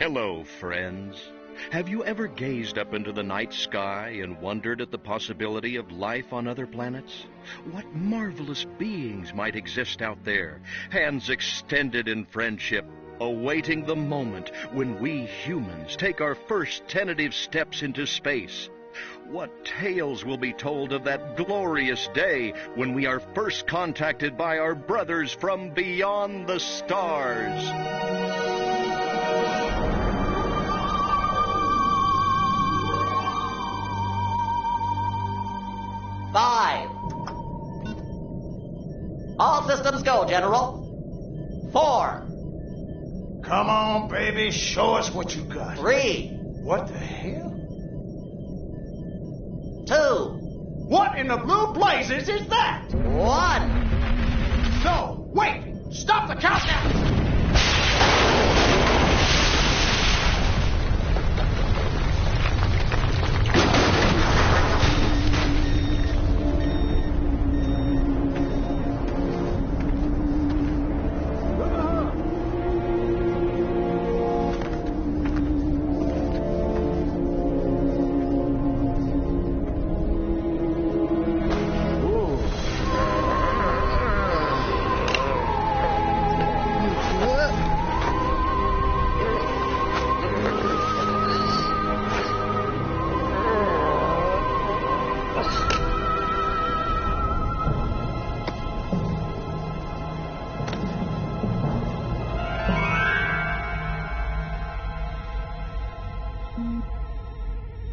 Hello, friends. Have you ever gazed up into the night sky and wondered at the possibility of life on other planets? What marvelous beings might exist out there, hands extended in friendship, awaiting the moment when we humans take our first tentative steps into space? What tales will be told of that glorious day when we are first contacted by our brothers from beyond the stars? 5. All systems go, General. 4. Come on, baby, show us what you got. 3. What the hell? 2. What in the blue blazes is that? 1. No, wait! Stop the countdown!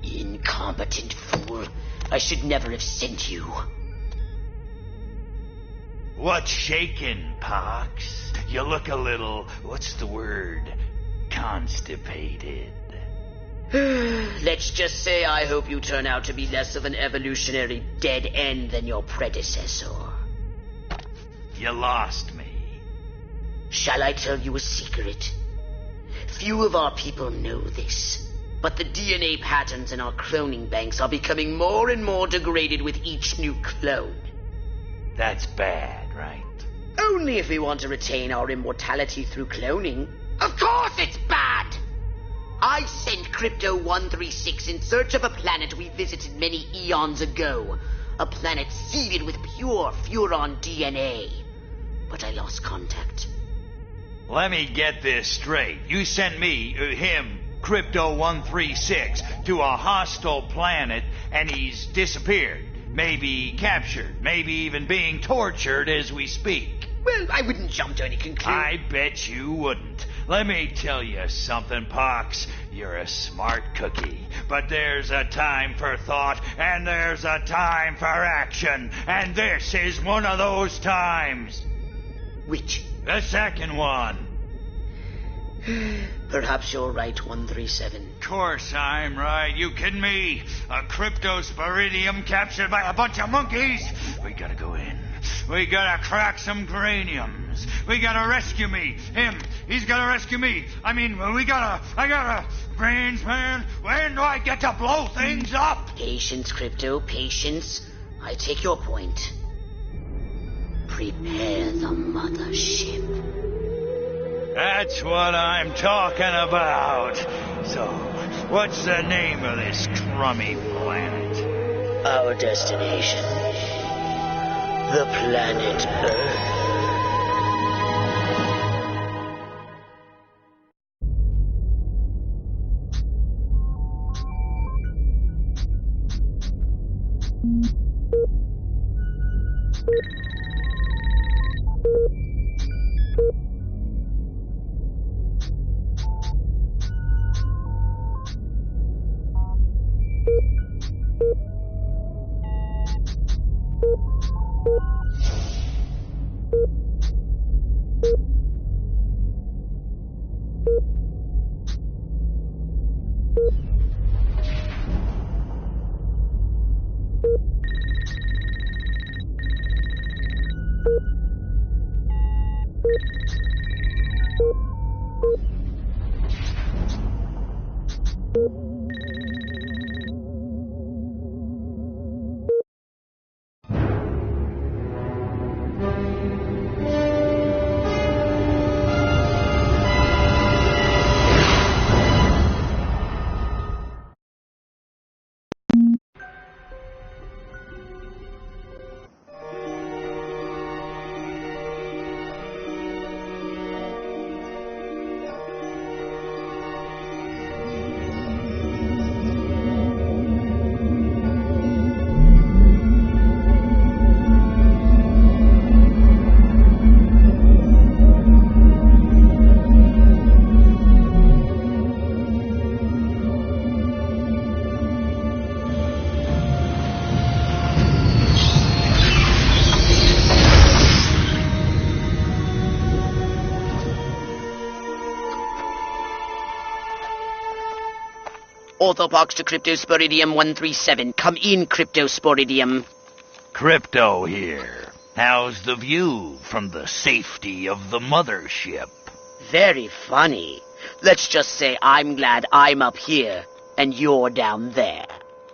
Incompetent fool. I should never have sent you. What's shaking, Pox? You look a little, what's the word, constipated. Let's just say I hope you turn out to be less of an evolutionary dead end than your predecessor. You lost me. Shall I tell you a secret? Few of our people know this, but the DNA patterns in our cloning banks are becoming more and more degraded with each new clone. That's bad, right? Only if we want to retain our immortality through cloning. Of course it's bad! I sent Crypto-136 in search of a planet we visited many eons ago. A planet seeded with pure Furon DNA. But I lost contact. Let me get this straight. You sent me, him, Crypto-136, to a hostile planet, and he's disappeared. Maybe captured. Maybe even being tortured as we speak. Well, I wouldn't jump to any conclusion. I bet you wouldn't. Let me tell you something, Pox. You're a smart cookie. But there's a time for thought, and there's a time for action. And this is one of those times. Which? The second one. Perhaps you're right, 137. Of course I'm right. You kidding me? A cryptosporidium captured by a bunch of monkeys? We gotta go in. We gotta crack some craniums. We gotta rescue me. Him. He's gotta rescue me. I gotta... Brains, man. When do I get to blow things up? Patience, Crypto, patience. I take your point. Prepare the mothership. That's what I'm talking about. So, what's the name of this crummy planet? Our destination. The planet Earth. orthopox to Cryptosporidium 137. Come in, Cryptosporidium. Crypto here. How's the view from the safety of the mothership? Very funny. Let's just say I'm glad I'm up here, and you're down there.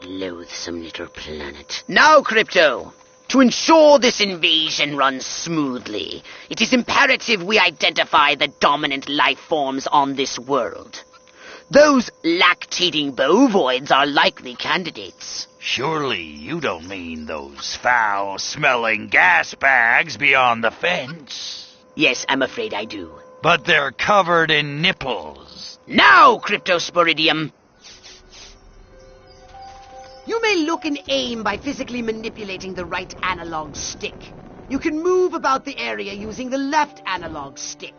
Loathsome little planet. Now, Crypto, to ensure this invasion runs smoothly, it is imperative we identify the dominant life forms on this world. Those lactating bovoids are likely candidates. Surely you don't mean those foul-smelling gas bags beyond the fence? Yes, I'm afraid I do. But they're covered in nipples. Now, Cryptosporidium! You may look and aim by physically manipulating the right analog stick. You can move about the area using the left analog stick.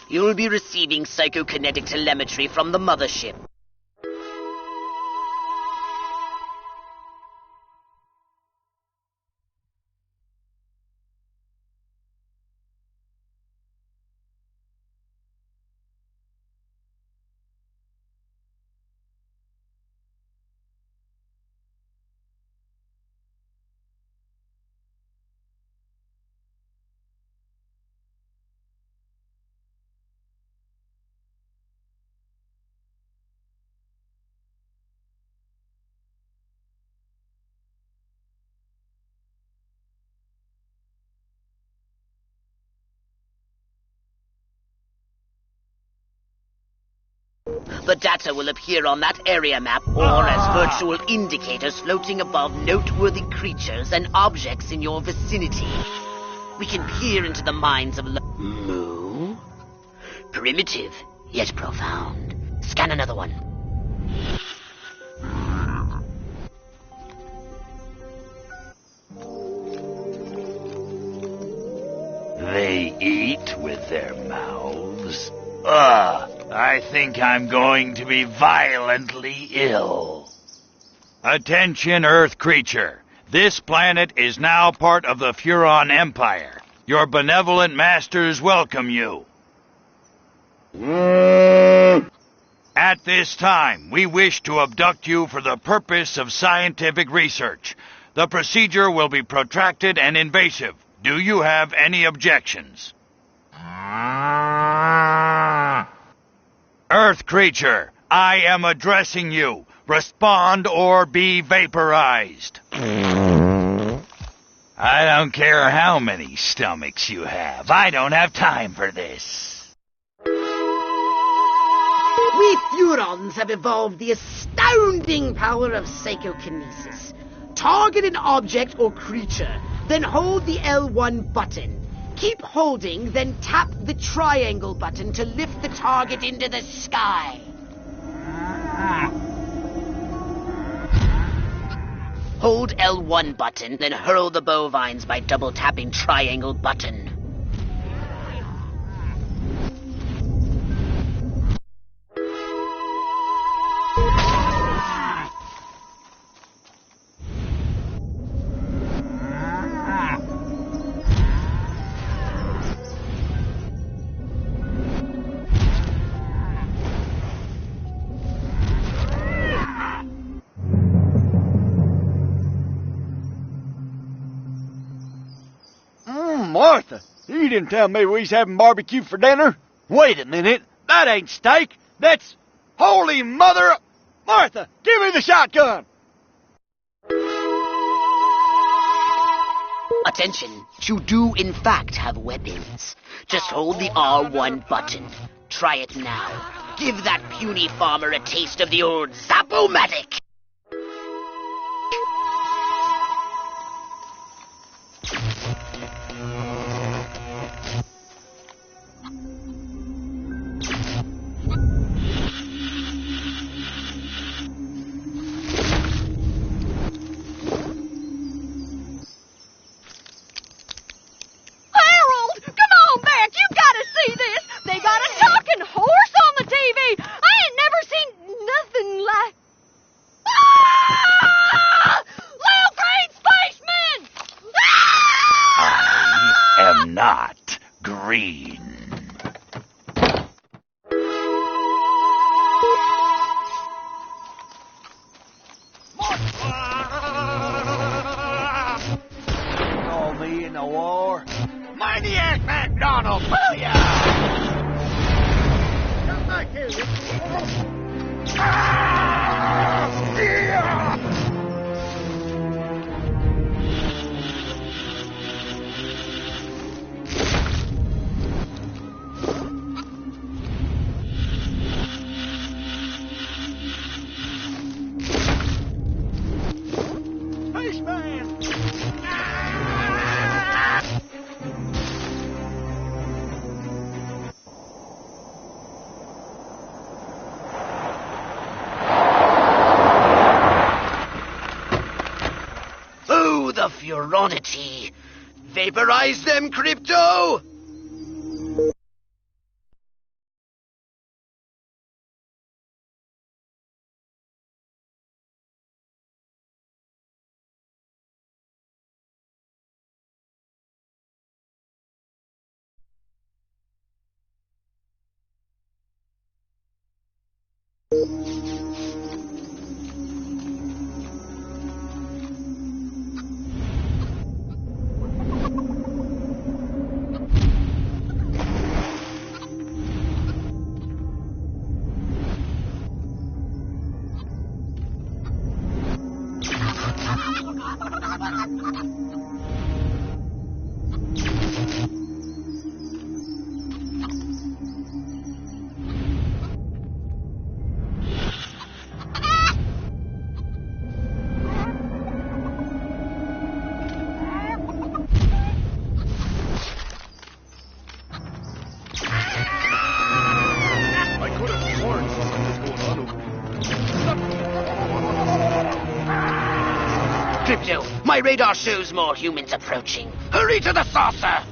You'll be receiving psychokinetic telemetry from the mothership. The data will appear on that area map or as virtual indicators floating above noteworthy creatures and objects in your vicinity. We can peer into the minds of Moo? Primitive, yet profound. Scan another one. They eat with their mouths. I think I'm going to be violently ill. Attention, Earth creature. This planet is now part of the Furon Empire. Your benevolent masters welcome you. At this time, we wish to abduct you for the purpose of scientific research. The procedure will be protracted and invasive. Do you have any objections? Earth creature, I am addressing you. Respond or be vaporized. I don't care how many stomachs you have. I don't have time for this. We Furons have evolved the astounding power of psychokinesis. Target an object or creature, then hold the L1 button. Keep holding, then tap the triangle button to lift the target into the sky. Hold L1 button, then hurl the bovines by double tapping triangle button. Martha, you didn't tell me we was having barbecue for dinner. Wait a minute, that ain't steak. That's holy mother... Martha, give me the shotgun. Attention, you do in fact have weapons. Just hold the R1 button. Try it now. Give that puny farmer a taste of the old Zap-O-Matic. Not green. Call me in the war. Maniac MacDonald, booyah! Come back here. The Furonity! Vaporize them, Crypto! Crypto, my radar shows more humans approaching. Hurry to the saucer!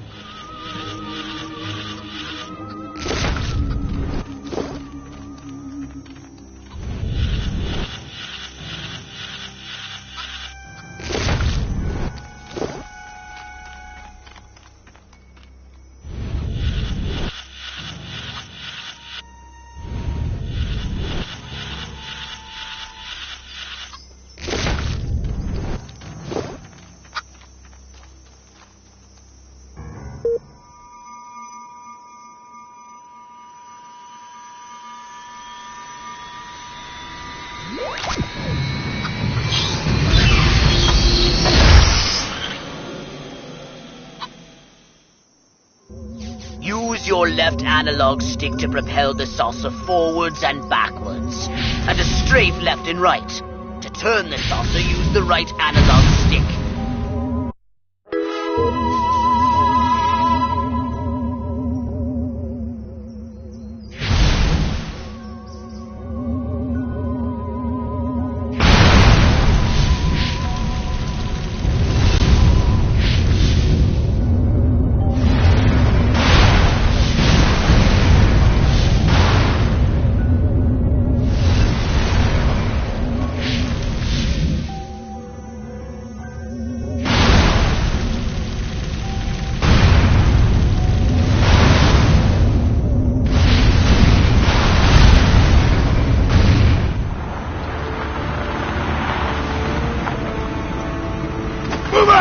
Use your left analog stick to propel the saucer forwards and backwards, and a strafe left and right. To turn the saucer, use the right analog stick.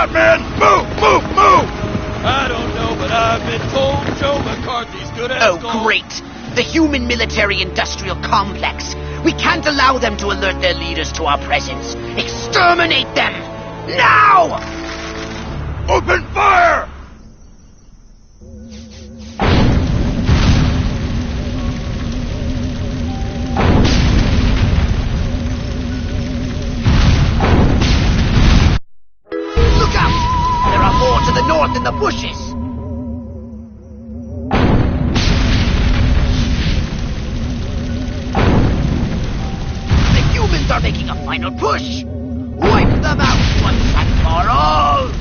out, men! Move, move, move! I don't know, but I've been told Joe McCarthy's good as gold. Oh, great. The human military-industrial complex. We can't allow them to alert their leaders to our presence. Exterminate them! Now! Open fire! Look out! There are more to the north in the bushes! The humans are making a final push! Wipe them out once and for all!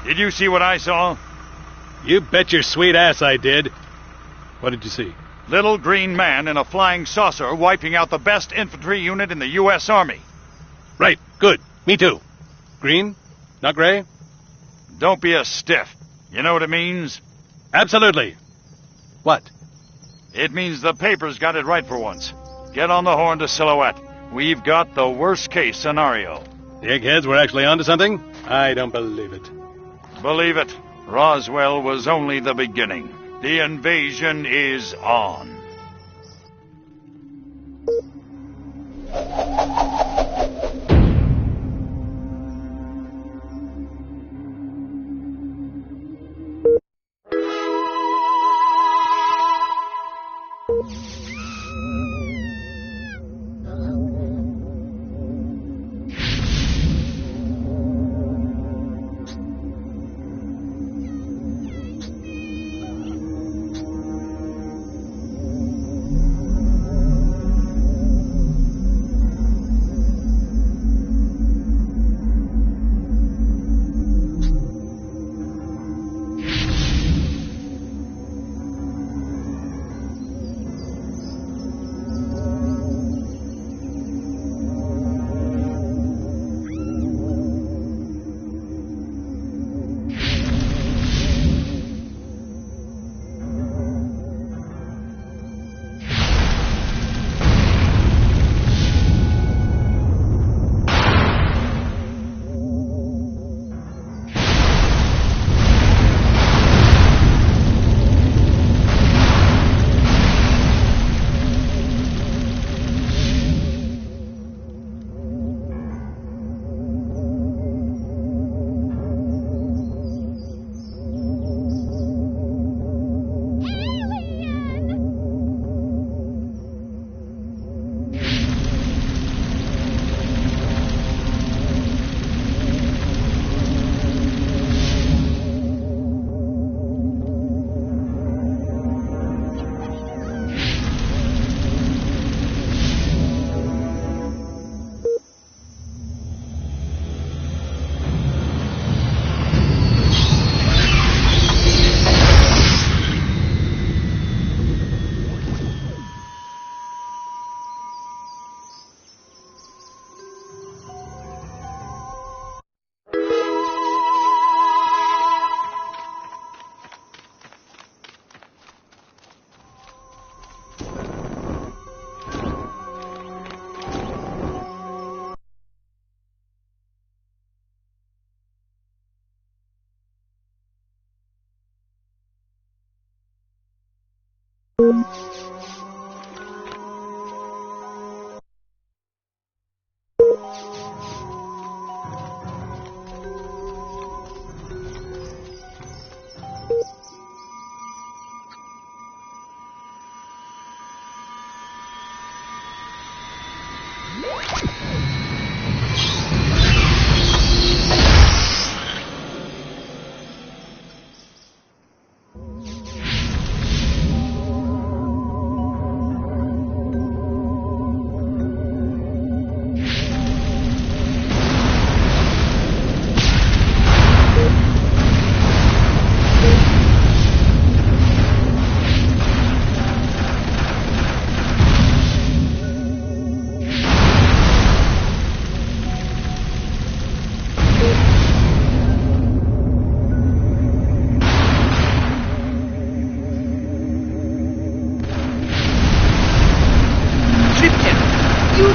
Did you see what I saw? You bet your sweet ass I did. What did you see? Little green man in a flying saucer wiping out the best infantry unit in the U.S. Army. Right, good. Me too. Green? Not gray? Don't be a stiff. You know what it means? Absolutely. What? It means the paper's got it right for once. Get on the horn to Silhouette. We've got the worst case scenario. The eggheads were actually onto something? I don't believe it. Believe it, Roswell was only the beginning. The invasion is on.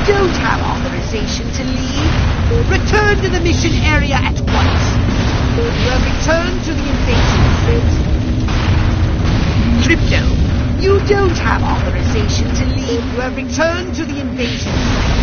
don't have authorization to leave. Return to the mission area at once. You have returned to the invasion site. Crypto, you don't have authorization to leave. You have returned to the invasion site.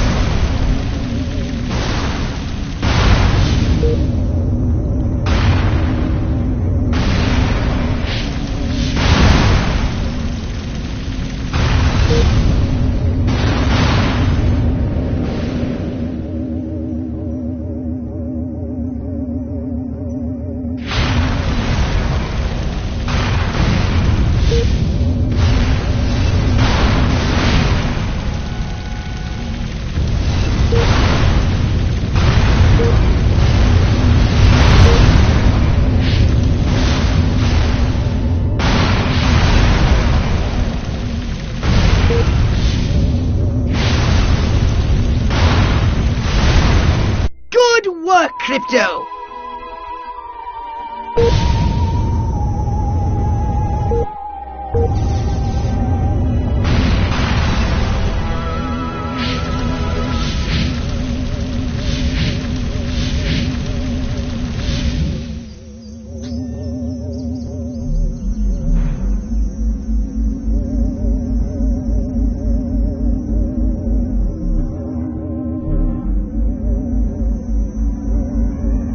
Good work, Crypto!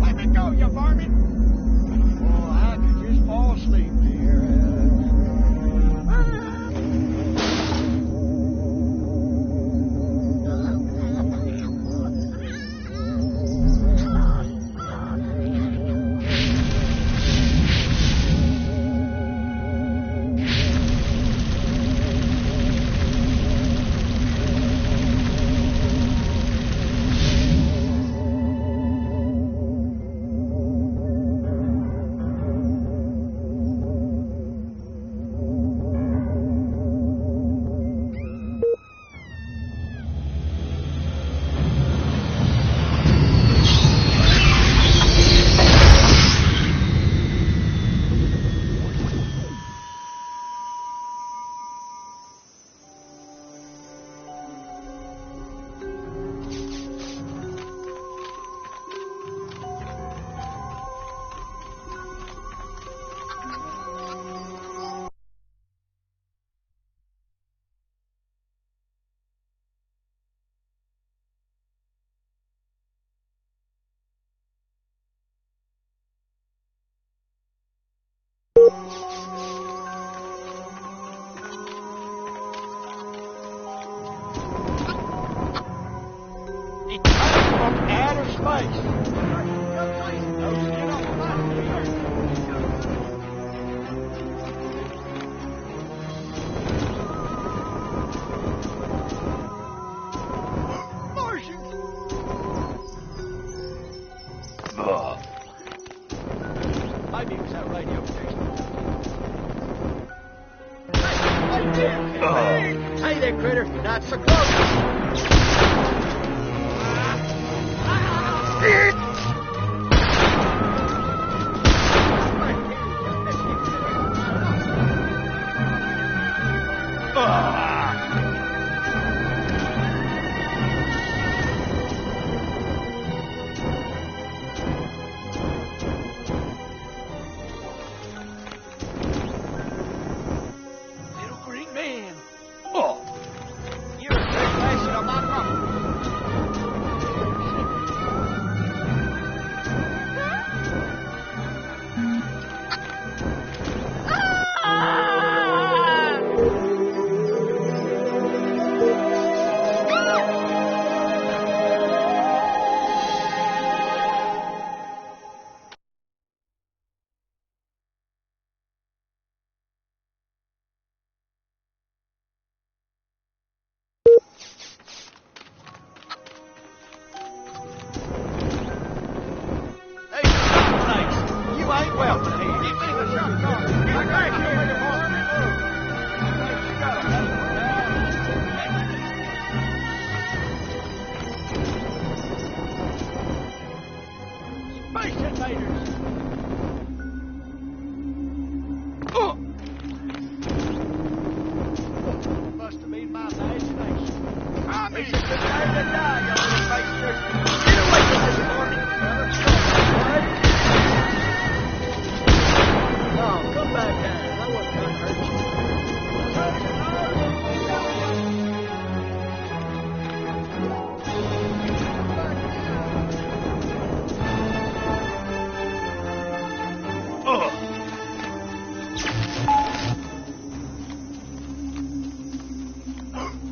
Let me go, you varmint! Oh, I could just fall asleep here. From outer space. Martians! Maybe it was that radio station. Hey there, critter. Not so close. Little green man. Oh, you're a trespassing on my property. That wasn't gonna hurt you.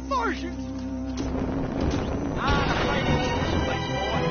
Martians! I'm afraid it's this place, boy.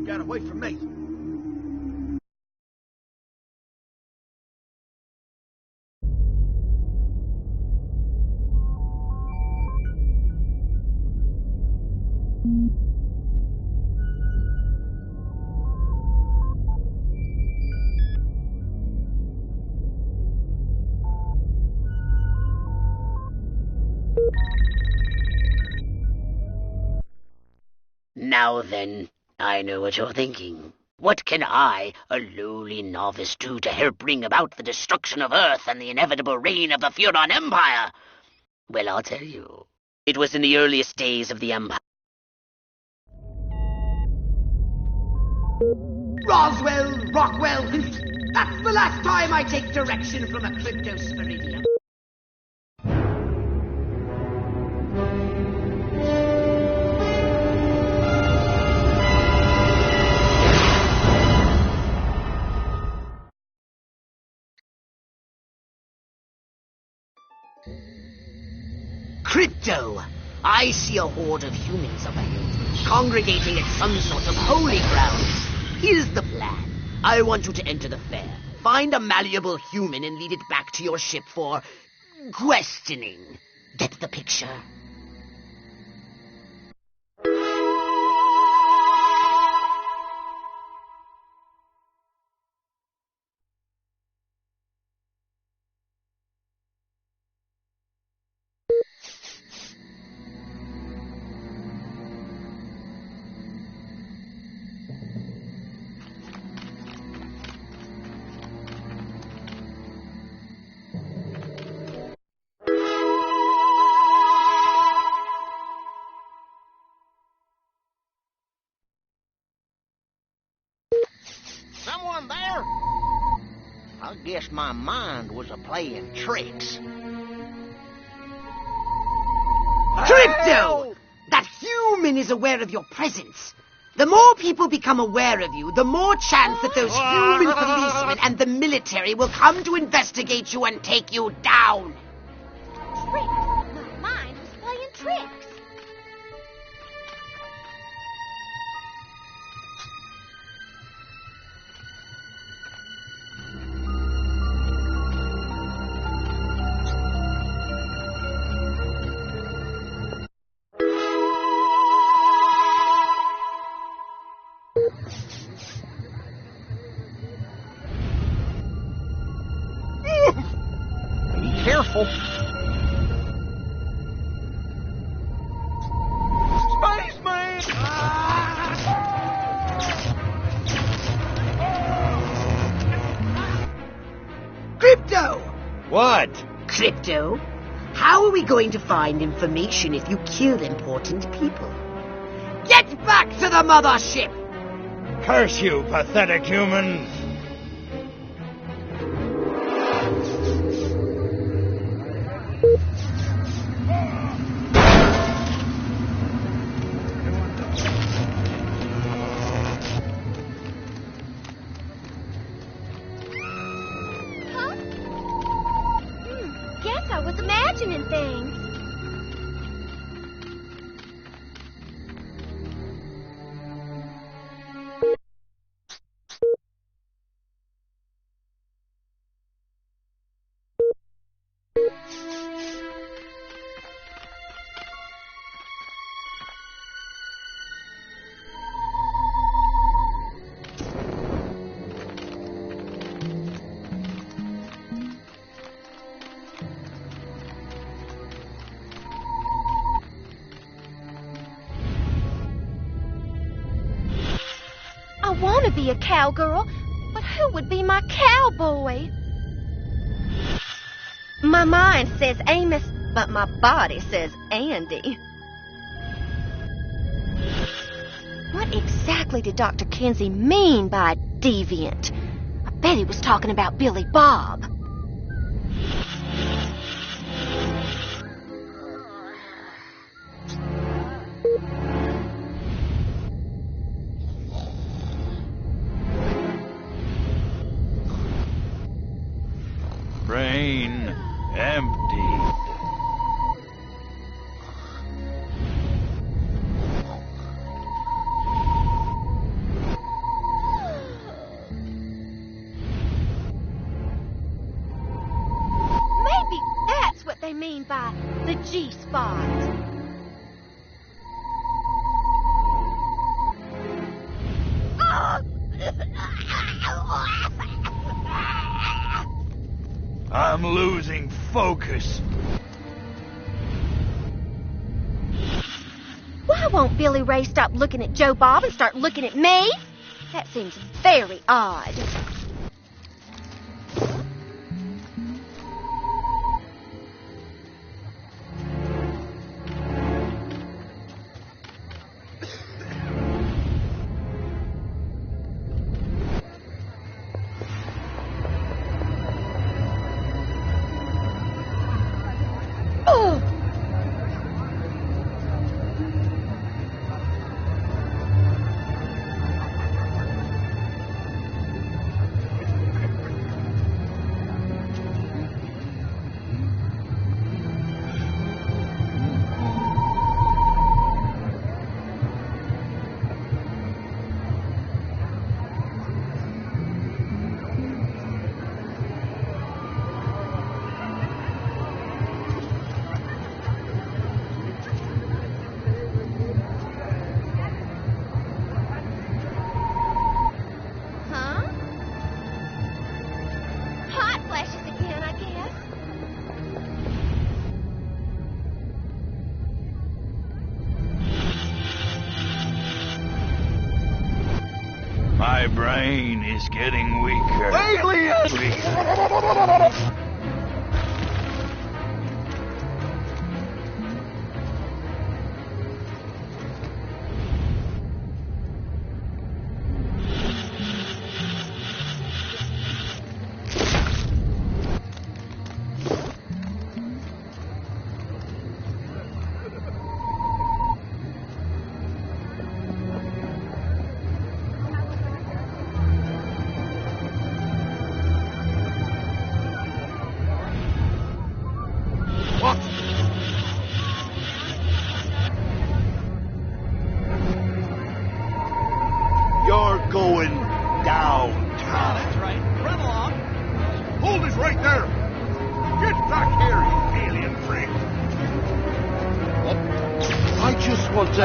got away from me. Now then, I know what you're thinking. What can I, a lowly novice, do to help bring about the destruction of Earth and the inevitable reign of the Furon Empire? Well, I'll tell you. It was in the earliest days of the Empire. Roswell, Rockwell, that's the last time I take direction from a cryptosporidium. Crypto! I see a horde of humans up ahead, congregating at some sort of holy ground. Here's the plan. I want you to enter the fair, find a malleable human and lead it back to your ship for questioning. Get the picture? Someone there? I guess my mind was a-playing tricks. Crypto! That human is aware of your presence. The more people become aware of you, the more chance that those human policemen and the military will come to investigate you and take you down. Tricks? My mind was playing tricks. Be careful. Spaceman! Crypto! What? Crypto? How are we going to find information if you kill important people? Get back to the mothership! Curse you, pathetic human! Huh? Guess I was imagining things. I want to be a cowgirl, but who would be my cowboy? My mind says Amos, but my body says Andy. What exactly did Dr. Kinsey mean by deviant? I bet he was talking about Billy Bob. Brain emptied. mean by the G-spot? I'm losing focus. Why won't Billy Ray stop looking at Joe Bob and start looking at me? That seems very odd. My brain is getting weaker. You're going downtown. That's right. Run along. Hold it right there. Get back here, you alien freak. I just want to...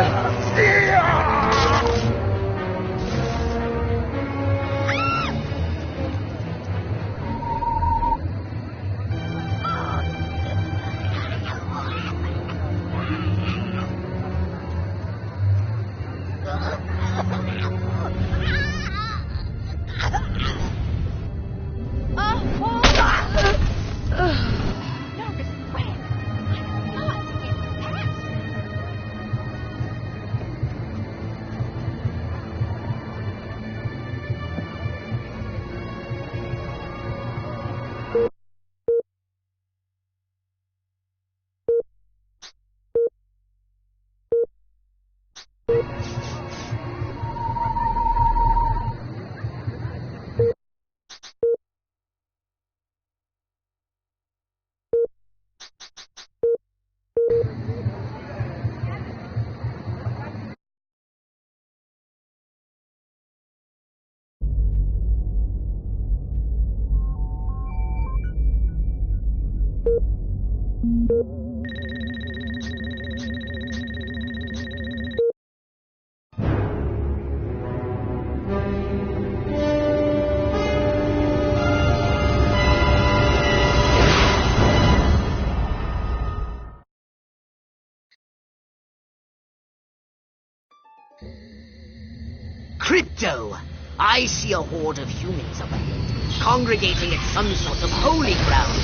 Crypto! I see a horde of humans up ahead, congregating at some sort of holy ground.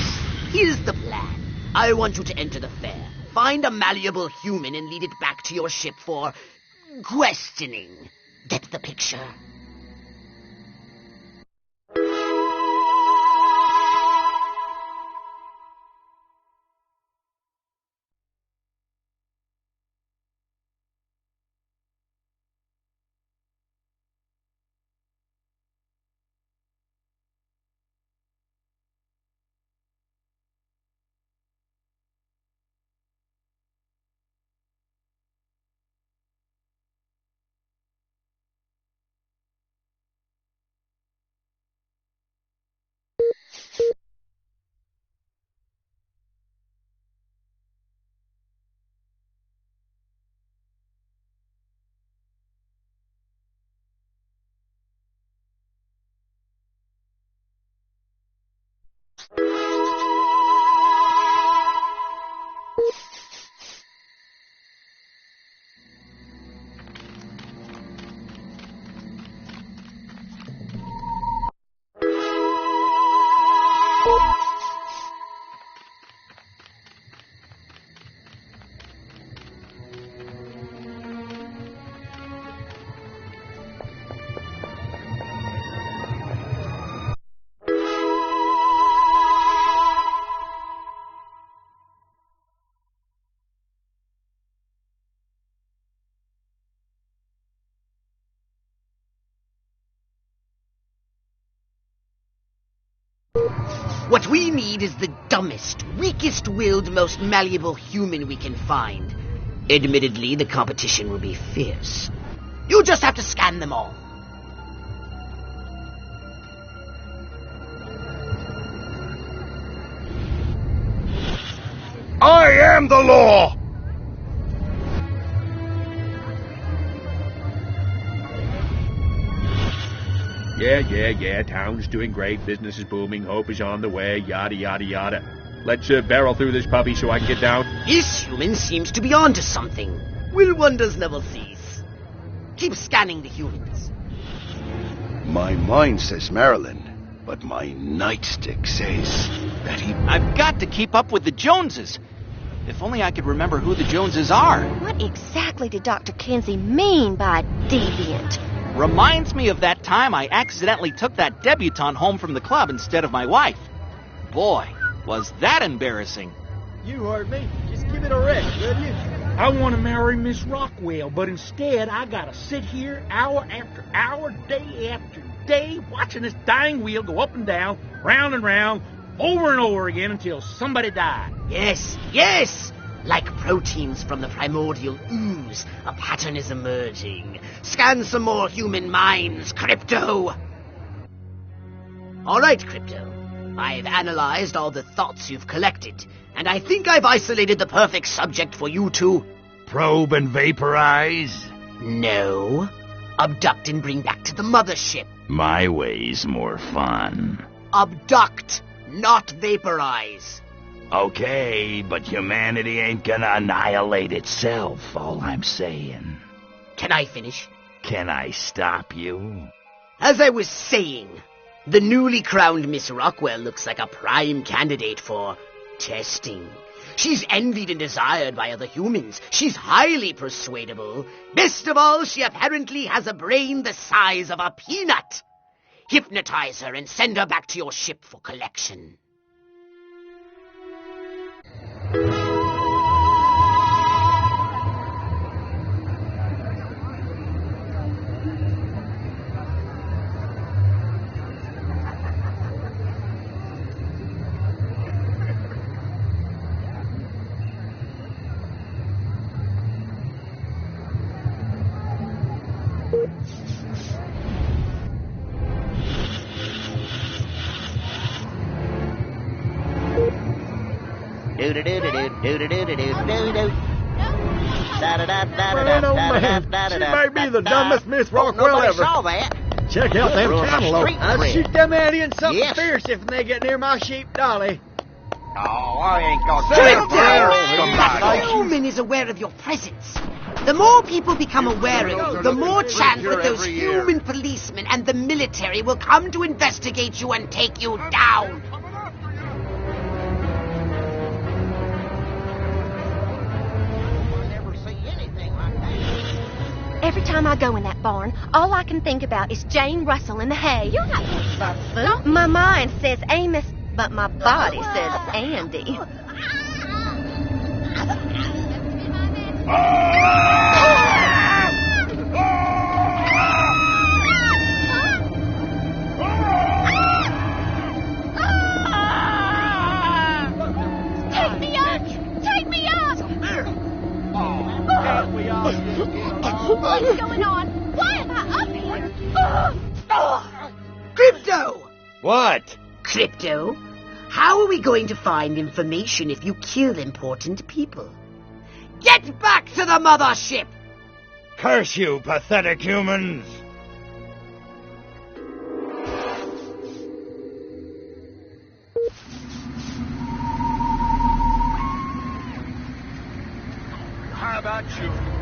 Here's the plan. I want you to enter the fair, find a malleable human and lead it back to your ship for... questioning. Get the picture? What we need is the dumbest, weakest-willed, most malleable human we can find. Admittedly, the competition will be fierce. You just have to scan them all. I am the law! Yeah. Town's doing great. Business is booming. Hope is on the way. Yada, yada, yada. Let's barrel through this puppy so I can get down. This human seems to be onto something. Will wonders never cease? Keep scanning the humans. My mind says Marilyn, but my nightstick says that he... I've got to keep up with the Joneses. If only I could remember who the Joneses are. What exactly did Dr. Kinsey mean by deviant? Reminds me of that time I accidentally took that debutante home from the club instead of my wife. Boy, was that embarrassing. You heard me. Just give it a rest, will you? I want to marry Miss Rockwell, but instead I gotta sit here hour after hour, day after day, watching this dying wheel go up and down, round and round, over and over again until somebody died. Yes! Like proteins from the primordial ooze, a pattern is emerging. Scan some more human minds, Crypto! All right, Crypto. I've analyzed all the thoughts you've collected, and I think I've isolated the perfect subject for you to... Probe and vaporize? No. Abduct and bring back to the mothership. My way's more fun. Abduct, not vaporize. Okay, but humanity ain't gonna annihilate itself, all I'm saying. Can I finish? Can I stop you? As I was saying, the newly crowned Miss Rockwell looks like a prime candidate for testing. She's envied and desired by other humans. She's highly persuadable. Best of all, she apparently has a brain the size of a peanut. Hypnotize her and send her back to your ship for collection. She may be the dumbest Miss Rockwell ever. Saw that. Check out them cantaloupe. I'll shoot them aliens something Yes. fierce if they get near my sheep dolly. Oh, I ain't gonna That human is aware of your presence. The more people become aware of you, the more chance that those human policemen and the military will come to investigate you and take you down. Every time I go in that barn, all I can think about is Jane Russell in the hay. You're not Bubba. My mind says Amos, but my body says Andy. Take me up! Take me up! What's going on? Why am I up here? Crypto! What? Crypto, how are we going to find information if you kill important people? Get back to the mothership! Curse you, pathetic humans! How about you?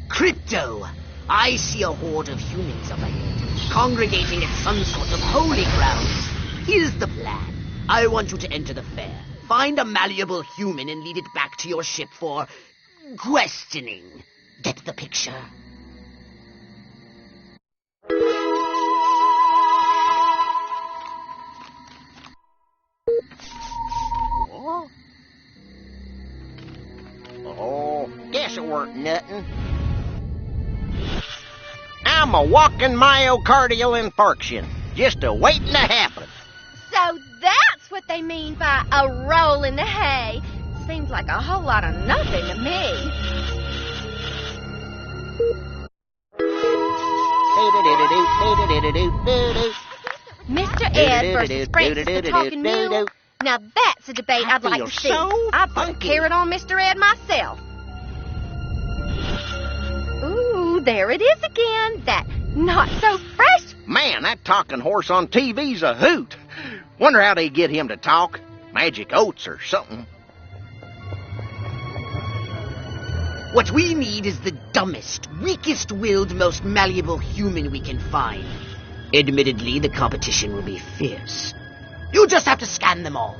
Crypto! I see a horde of humans up ahead, congregating at some sort of holy grounds. Here's the plan. I want you to enter the fair, find a malleable human and lead it back to your ship for questioning. Get the picture? Oh, guess it weren't nothing. I'm a walking myocardial infarction, just a waiting to happen. So that's what they mean by a roll in the hay. Seems like a whole lot of nothing to me. Mr. Ed versus Francis the Talking Mule. Now that's a debate I'd like to see. So I'd put a carrot on Mr. Ed myself. Ooh, there it is again. That not so fresh. Man, that talking horse on TV's a hoot. Wonder how they get him to talk. Magic oats or something. What we need is the dumbest, weakest-willed, most malleable human we can find. Admittedly, the competition will be fierce. You just have to scan them all.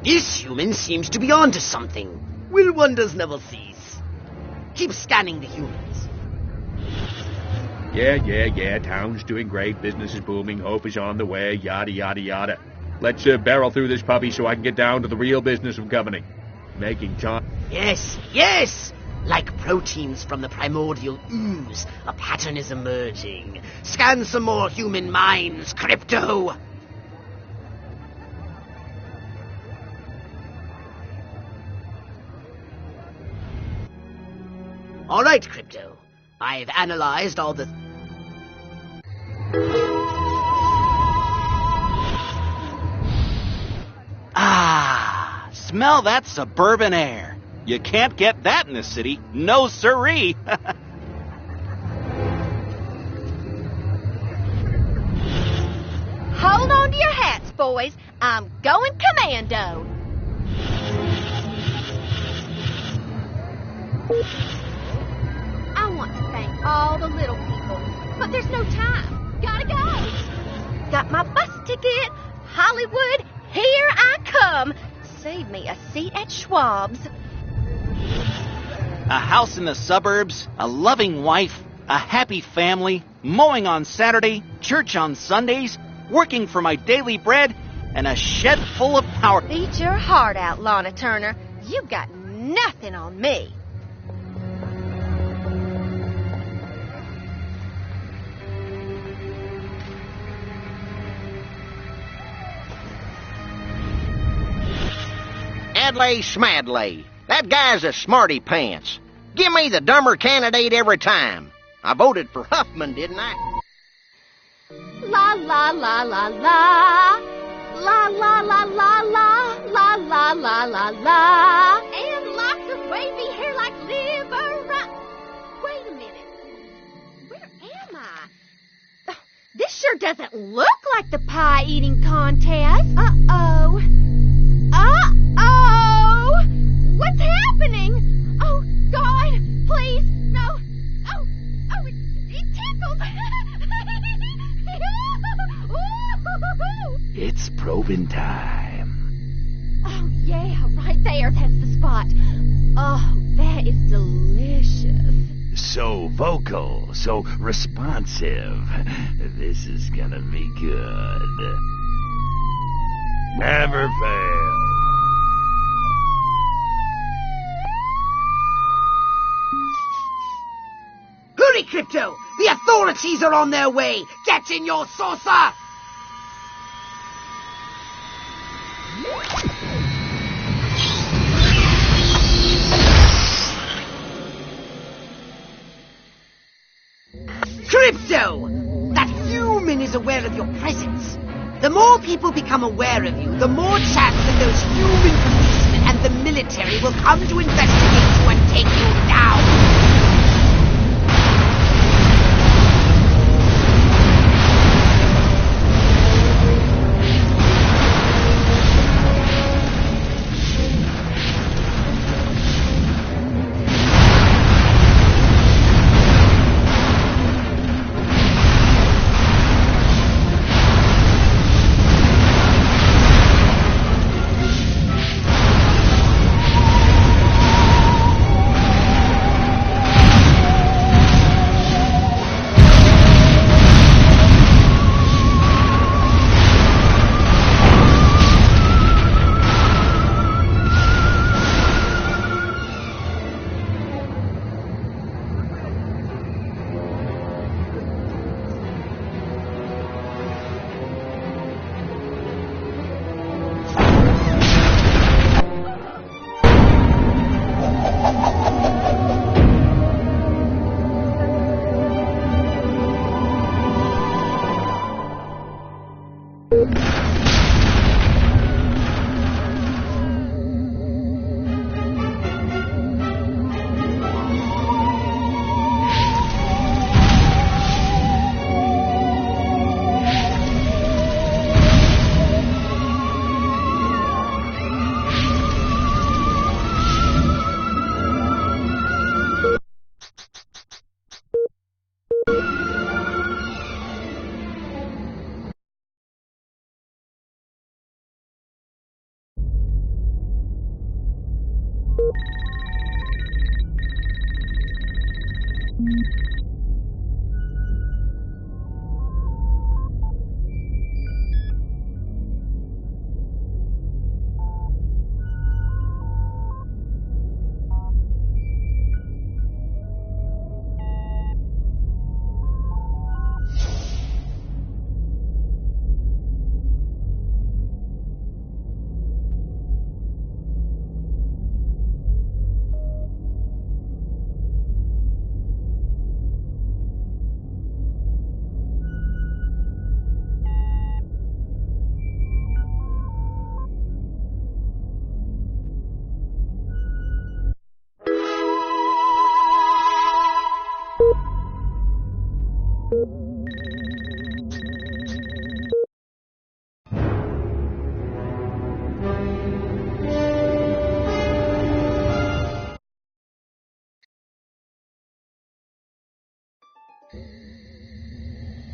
This human seems to be onto something. Will wonders never cease? Keep scanning the humans. Yeah. Town's doing great. Business is booming. Hope is on the way. Yada, yada, yada. Let's barrel through this puppy so I can get down to the real business of governing. Making time. Yes! Like proteins from the primordial ooze, a pattern is emerging. Scan some more human minds, Crypto! All right, Crypto. I've analyzed all the... Ah, smell that suburban air. You can't get that in the city. No siree. Hold on to your hats, boys. I'm going commando. I want to thank all the little people, but there's no time. Gotta go. Got my bus ticket. Hollywood, here I come. Save me a seat at Schwab's. A house in the suburbs, a loving wife, a happy family, mowing on Saturday, church on Sundays, working for my daily bread, and a shed full of power. Beat your heart out, Lana Turner. You got nothing on me. Adlai Schmadlai. That guy's a smarty pants. Give me the dumber candidate every time. I voted for Huffman, didn't I? La la la la la. La la la la la. La la la la la. And lots of wavy hair like liver. Wait a minute. Where am I? Oh, this sure doesn't look like the pie-eating contest. Uh-oh. Uh-oh! What's happening? Oh, God, please, no. Oh, it tickles. It's probing time. Oh, yeah, right there. That's the spot. Oh, that is delicious. So vocal, so responsive. This is gonna be good. Never fail. Hurry, Crypto! The authorities are on their way! Get in your saucer! Crypto! That human is aware of your presence. The more people become aware of you, the more chance that those human policemen and the military will come to investigate you and take you down.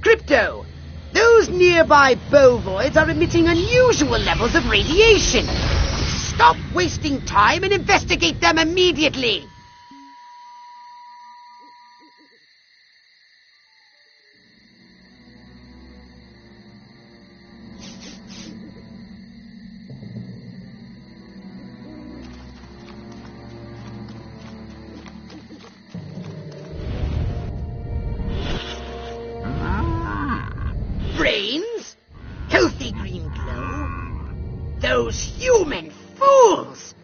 Crypto! Those nearby bovoids are emitting unusual levels of radiation. Stop wasting time and investigate them immediately! Brains? Healthy green glow? Those human fools!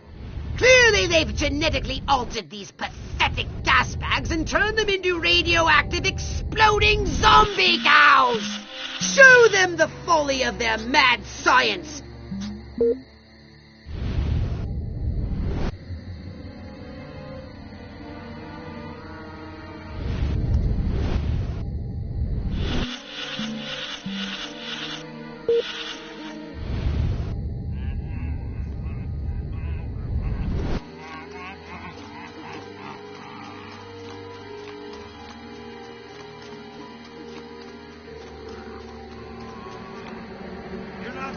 Clearly they've genetically altered these pathetic gas bags and turned them into radioactive exploding zombie cows! Show them the folly of their mad science!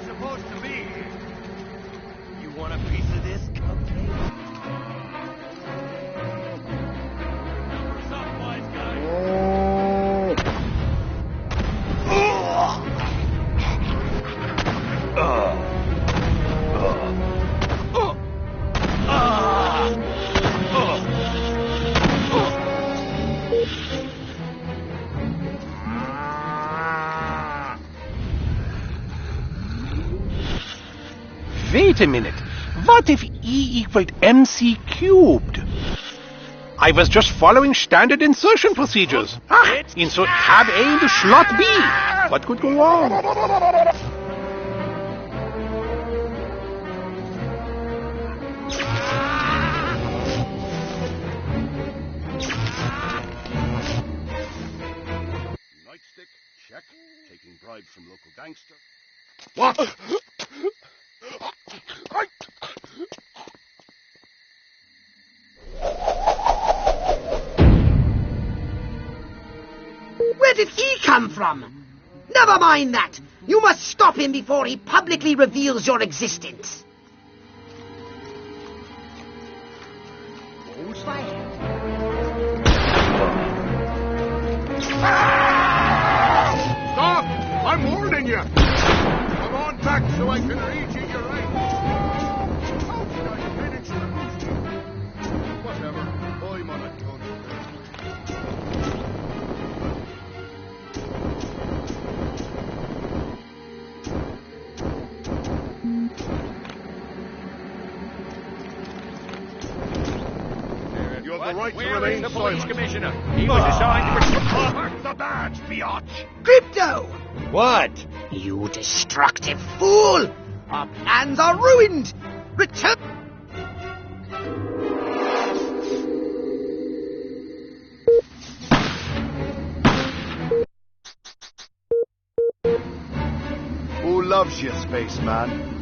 Supposed to be here. You want a piece of this cupcake? What's up, wise guy? Wait a minute. What if E equaled MC cubed? I was just following standard insertion procedures. Insert tab A into slot B. What could go wrong? Nightstick, check. Taking bribes from local gangster. What? Where did he come from? Never mind that. You must stop him before he publicly reveals your existence. Who's that? Stop! I'm warning you! Come on back so I can read you your rights. How can I manage to lose you? Whatever. I'm on a gun. You have the right to remain the police silent. commissioner? He was assigned to Mark the badge, biatch! Crypto! What? You destructive fool! Our plans are ruined! Return... Who loves you, spaceman?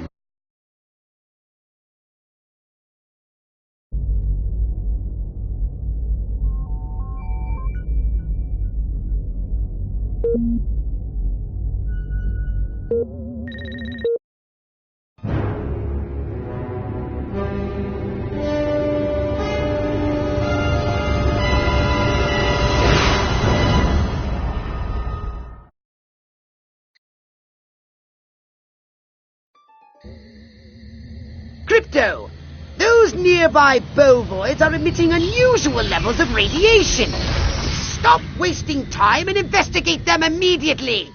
Crypto! Those nearby bovoids are emitting unusual levels of radiation. Stop wasting time and investigate them immediately!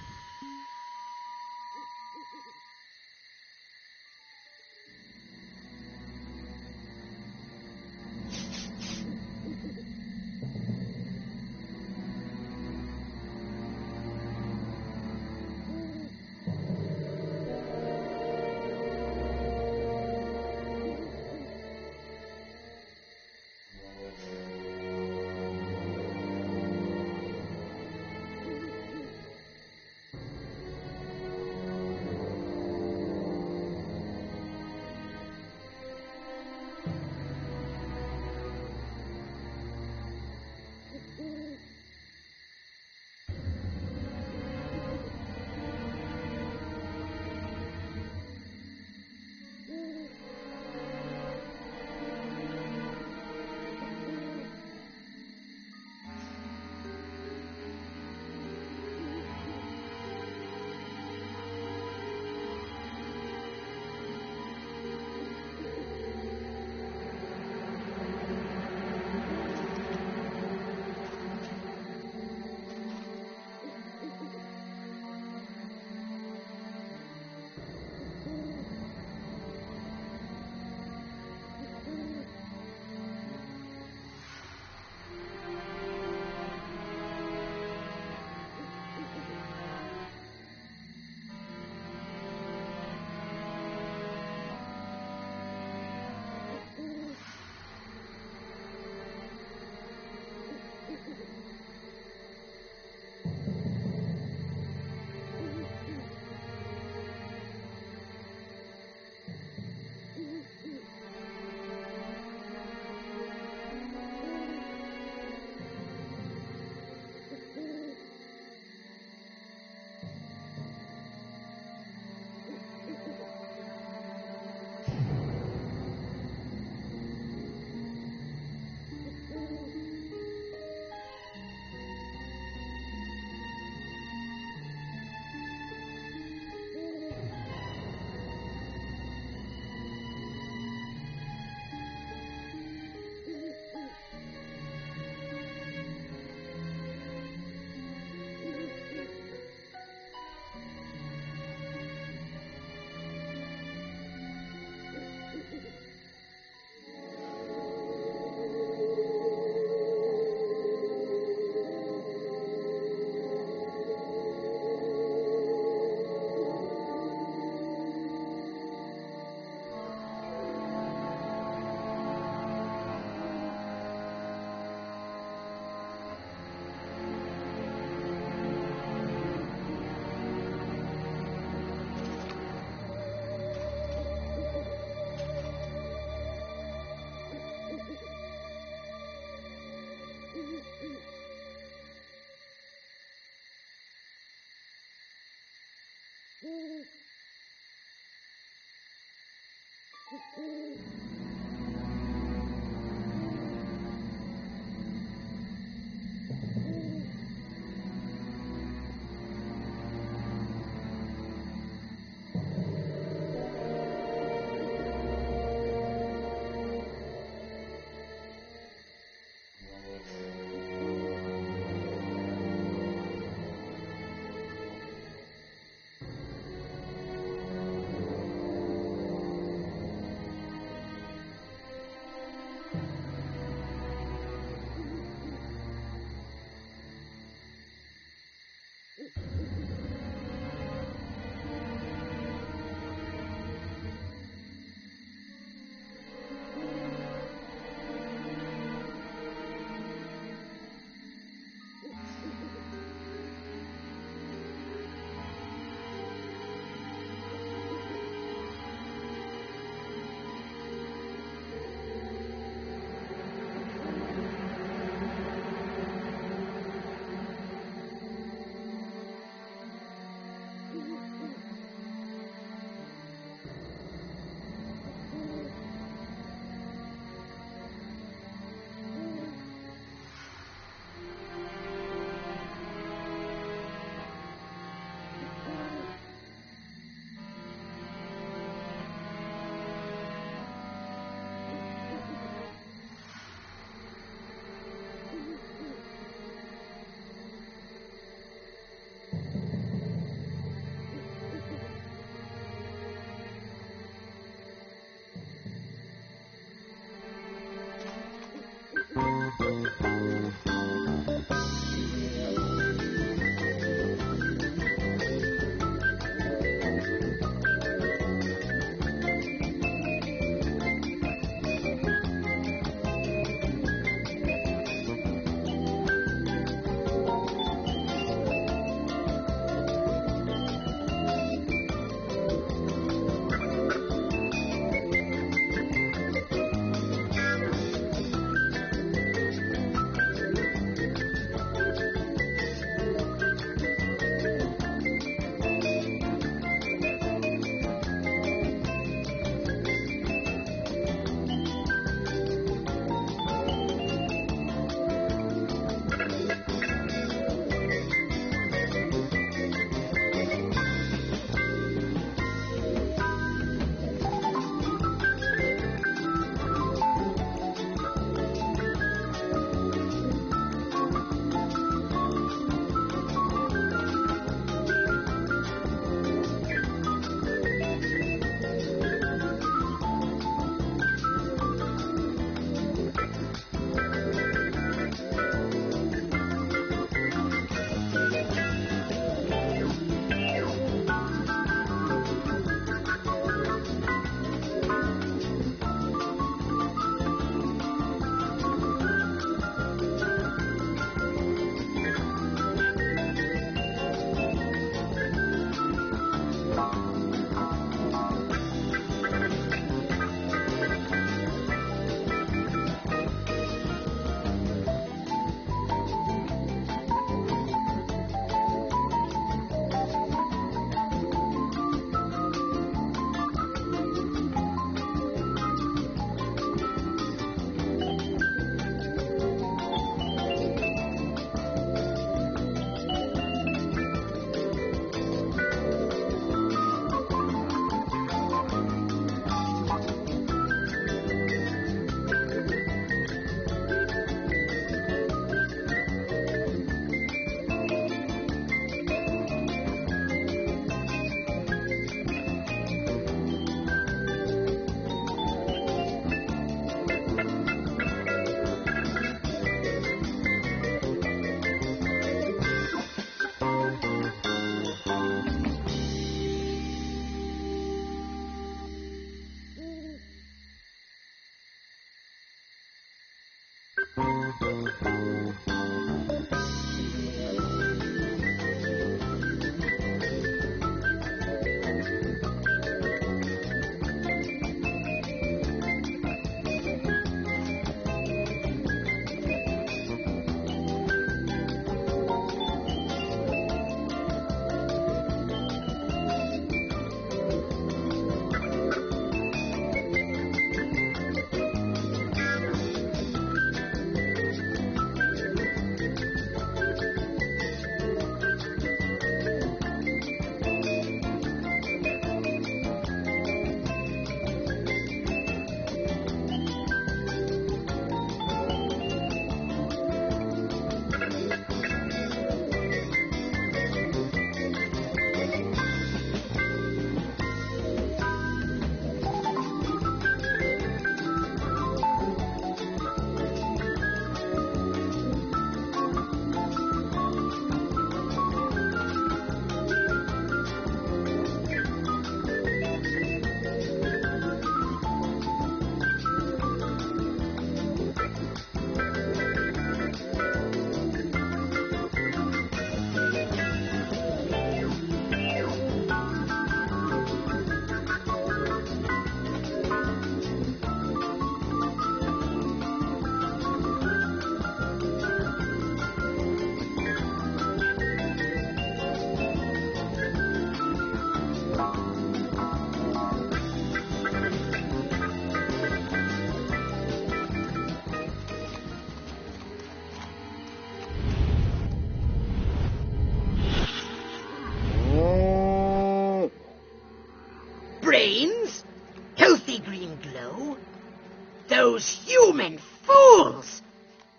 Human fools!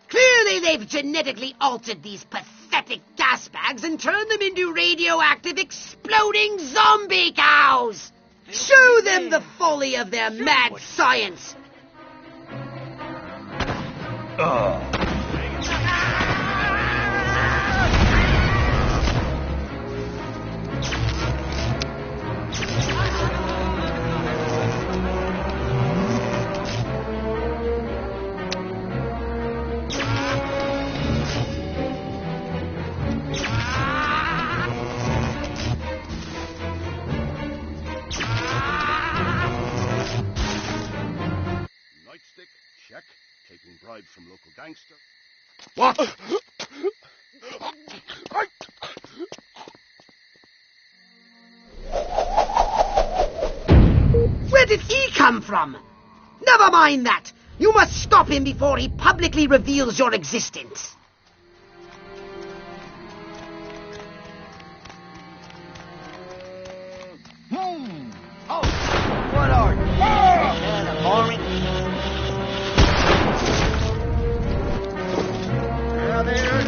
Clearly they've genetically altered these pathetic gas bags and turned them into radioactive exploding zombie cows! Show them the folly of their mad science! Nightstick, check. Taking bribes from local gangster. What? Where did he come from? Never mind that. You must stop him before he publicly reveals your existence. Oh, what are you? Anna Farming? Now there's...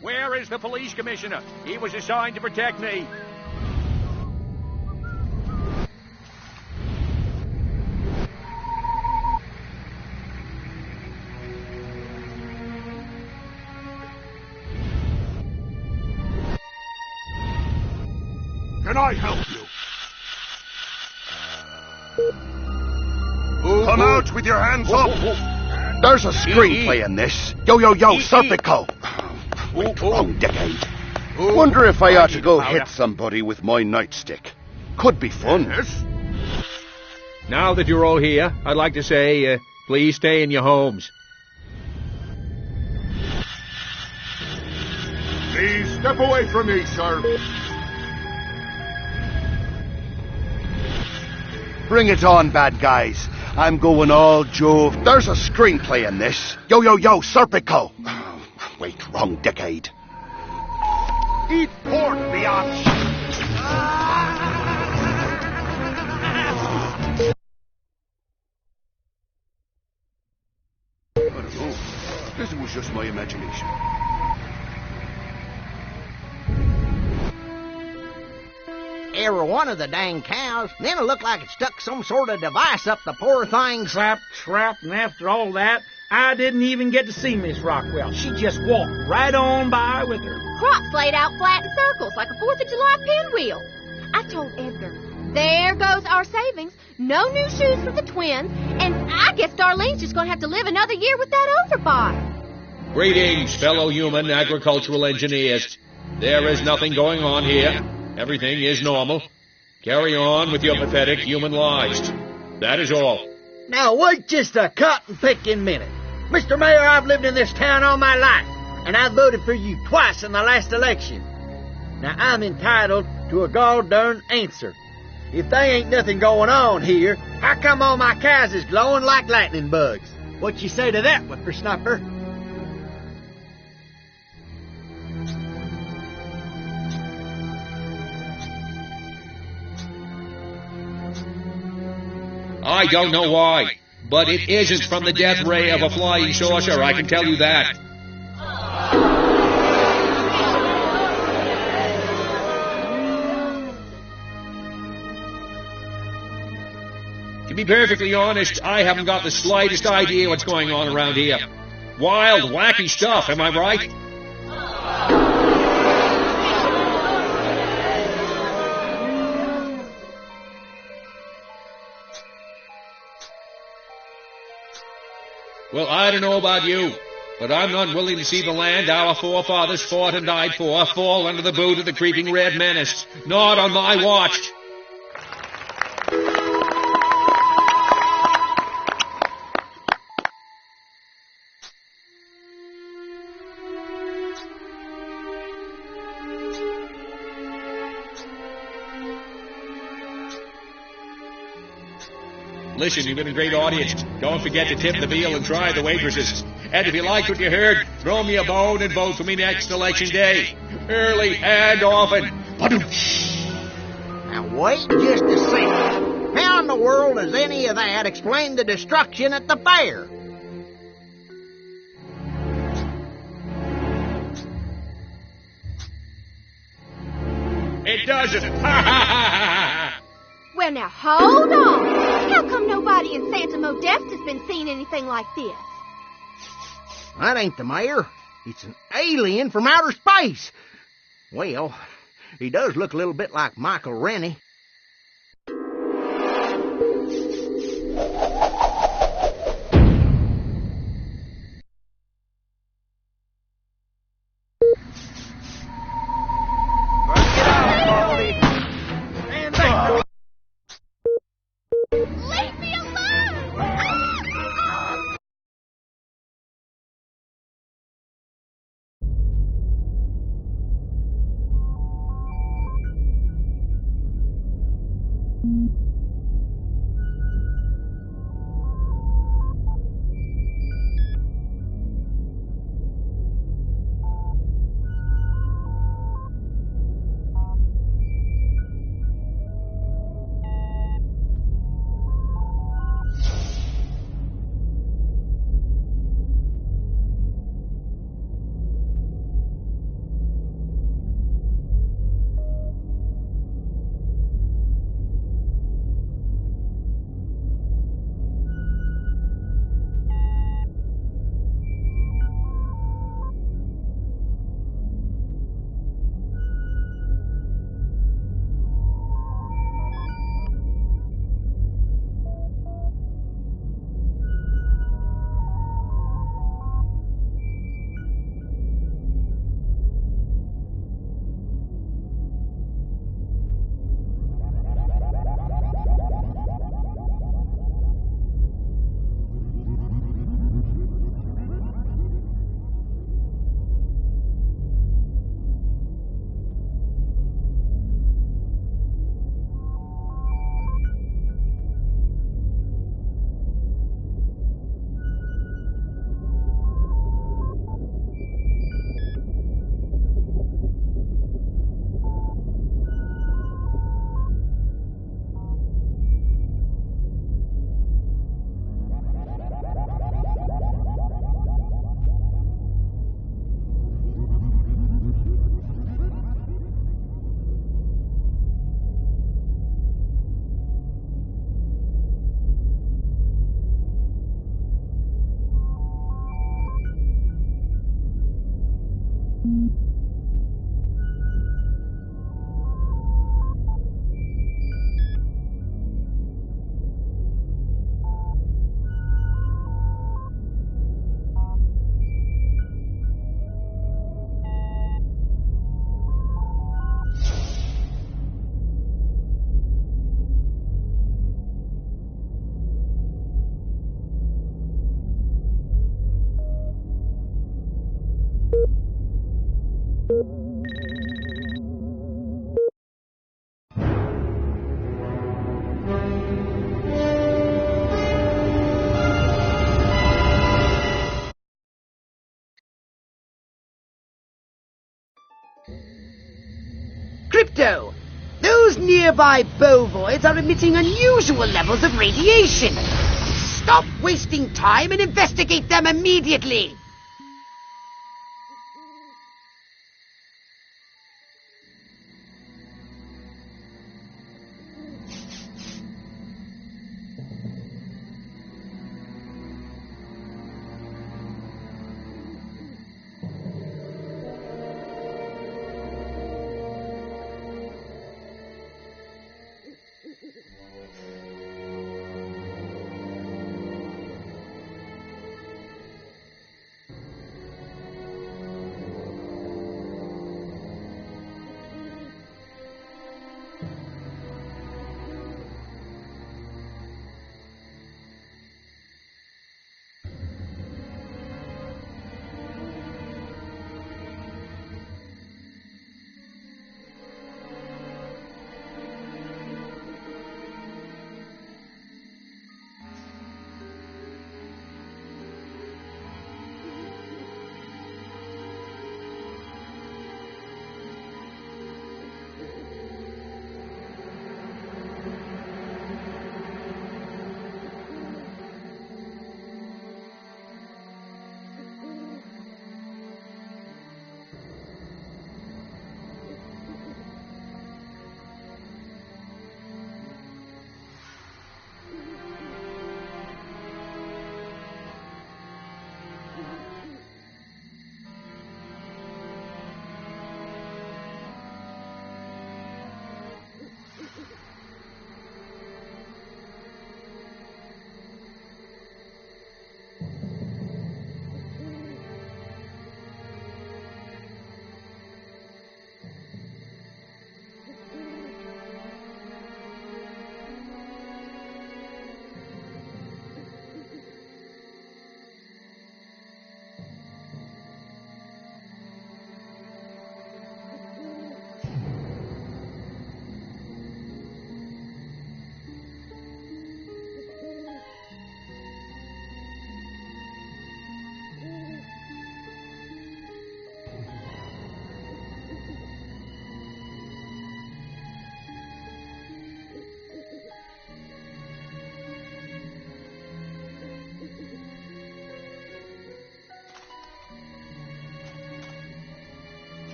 Where is the police commissioner? He was assigned to protect me. Can I help you? Come out with your hands up! There's a screenplay in this. Yo, Serpico! Wait, wrong decade. Wonder if I ought to go hit somebody with my nightstick. Could be fun. Yes? Now that you're all here, I'd like to say, please stay in your homes. Please step away from me, sir. Bring it on, bad guys. I'm going all Jove. There's a screenplay in this. Yo, Serpico. Wait, wrong decade. Eat pork, biatch! I don't know. Guess it was just my imagination. Every one of the dang cows, then it looked like it stuck some sort of device up the poor thing's... Trap, and after all that, I didn't even get to see Miss Rockwell. She just walked right on by with her crops laid out flat in circles like a 4th of July pinwheel. I told Edgar, there goes our savings. No new shoes for the twins, and I guess Darlene's just going to have to live another year with that overbuy. Greetings, fellow human agricultural engineers. There is nothing going on here. Everything is normal. Carry on with your pathetic human lives. That is all. Now wait just a cotton-picking minute. Mr. Mayor, I've lived in this town all my life, and I voted for you twice in the last election. Now I'm entitled to a gall-darn answer. If there ain't nothing going on here, how come all my cows is glowing like lightning bugs? What you say to that, whippersnapper? I don't know why, but it isn't from the death ray of a flying saucer, I can tell you that. To be perfectly honest, I haven't got the slightest idea what's going on around here. Wild, wacky stuff, am I right? Well, I don't know about you, but I'm not willing to see the land our forefathers fought and died for fall under the boot of the creeping red menace. Not on my watch. Listen, you've been a great audience. Don't forget to tip the meal and try the waitresses. And if you liked what you heard, throw me a bone and vote for me next election day. Early and often. Now wait just a second. How in the world does any of that explain the destruction at the fair? It doesn't. Well, now, hold on. How come nobody in Santa Modesta has been seeing anything like this? That ain't the mayor. It's an alien from outer space. Well, he does look a little bit like Michael Rennie. Leave me alone! Crypto! Those nearby bovoids are emitting unusual levels of radiation. Stop wasting time and investigate them immediately!